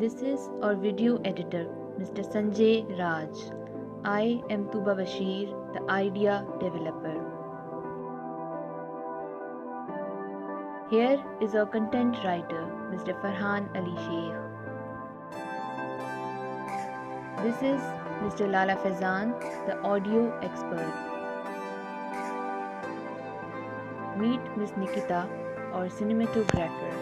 This is our video editor, Mr. Sanjay Raj. I am Tuba Bashir, the idea developer. Here is our content writer, Mr. Farhan Ali Sheikh. This is Mr. Lala Fazan, the audio expert. Meet Ms. Nikita, our cinematographer.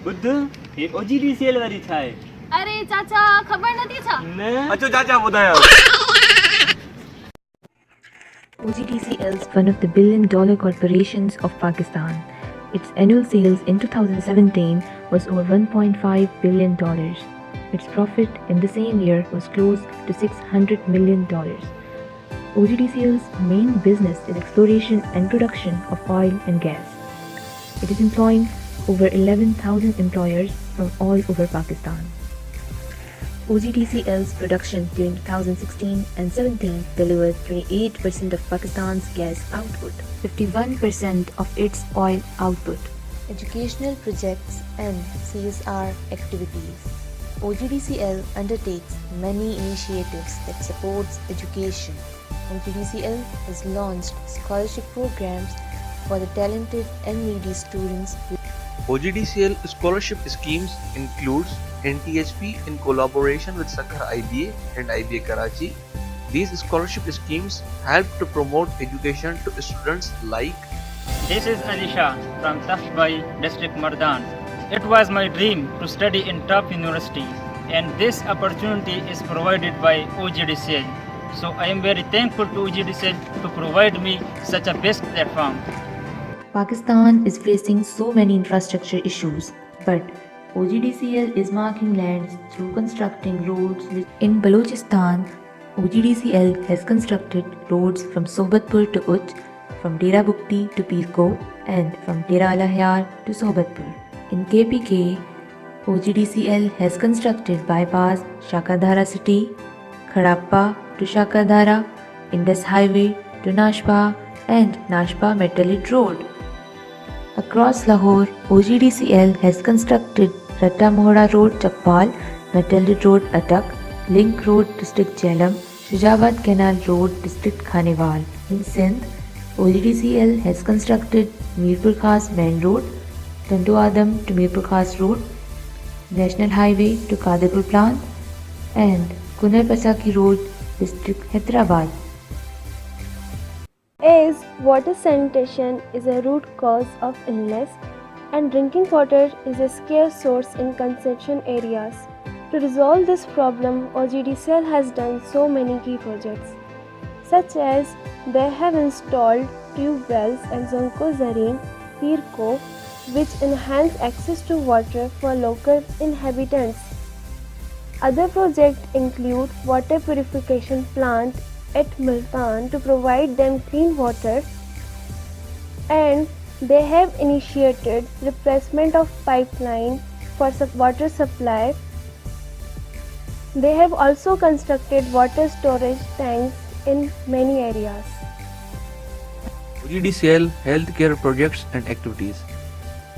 Buddha ये OGDCL वाली छा है अरे चाचा खबर नथी छा ने अचो चाचा ॿुधायो OGDCL is one of the billion-dollar corporations of Pakistan. Its annual sales in 2017 was over $1.5 billion. Its profit in the same year was close to $600 million. OGDCL's main business is exploration and production of oil and gas. It is employing over 11,000 employers from all over Pakistan. OGDCL's production during 2016 and 17 delivered 28% of Pakistan's gas output, 51% of its oil output. Educational projects and CSR activities. OGDCL undertakes many initiatives that supports education. OGDCL has launched scholarship programs for the talented and needy students. OGDCL scholarship schemes includes NTHP in collaboration with Sukkur IBA and IBA Karachi. These scholarship schemes help to promote education to students like This is Alisha from Tafbai district Mardan. It was my dream to study in top university and this opportunity is provided by OGDCL. So I am very thankful to OGDCL to provide me such a best platform. Pakistan is facing so many infrastructure issues, but OGDCL is marking lands through constructing roads. In Balochistan, OGDCL has constructed roads from Sobatpur to Uch, from Dera Bukti to Pirko, and from Dera Al-Ahyar to Sobatpur. In KPK, OGDCL has constructed bypass Shakadhara city, Khadappa to Shakadhara, Indus Highway to Nashpa, and Nashpa Metal Lid Road. Across Lahore, OGDCL has constructed Ratta Mohra Road Chakpal, Metal Lid Road Attak, Link Road District Jhelum, Shujawat Canal Road District Khanewal. In Sindh, OGDCL has constructed Mirpur Khas Main Road, Tandu Adam to Mirpur Khas Road, National Highway to Kadirpur Plant, and Kunar Pasaki Road District Hyderabad. As water sanitation is a root cause of illness and drinking water is a scarce source in consumption areas. To resolve this problem, OGDCL has done so many key projects, such as they have installed tube wells at Zonko Zareen, Pirko, which enhance access to water for local inhabitants. Other projects include water purification plant at Multan to provide them clean water, and they have initiated replacement of pipeline for water supply. They have also constructed water storage tanks in many areas. OGDCL healthcare projects and activities.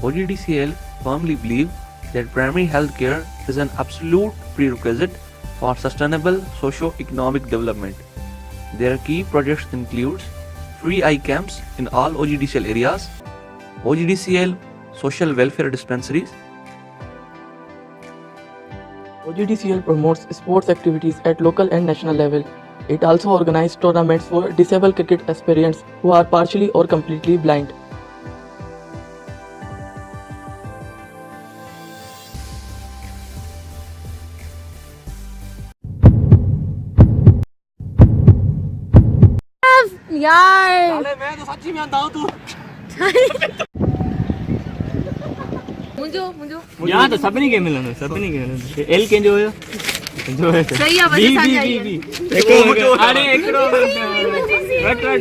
OGDCL firmly believes that primary health care is an absolute prerequisite for sustainable socio-economic development. Their key projects include free eye camps in all OGDCL areas, OGDCL social welfare dispensaries. OGDCL promotes sports activities at local and national level. It also organizes tournaments for disabled cricket aspirants who are partially or completely blind. यार मैं तो सच्ची में आता हूं तू मुझो यहाँ तो सभिनी खे मिलंदो सभिनी खे मिलंदो एल कंहिंजो हुयो सही आहे वॾे सां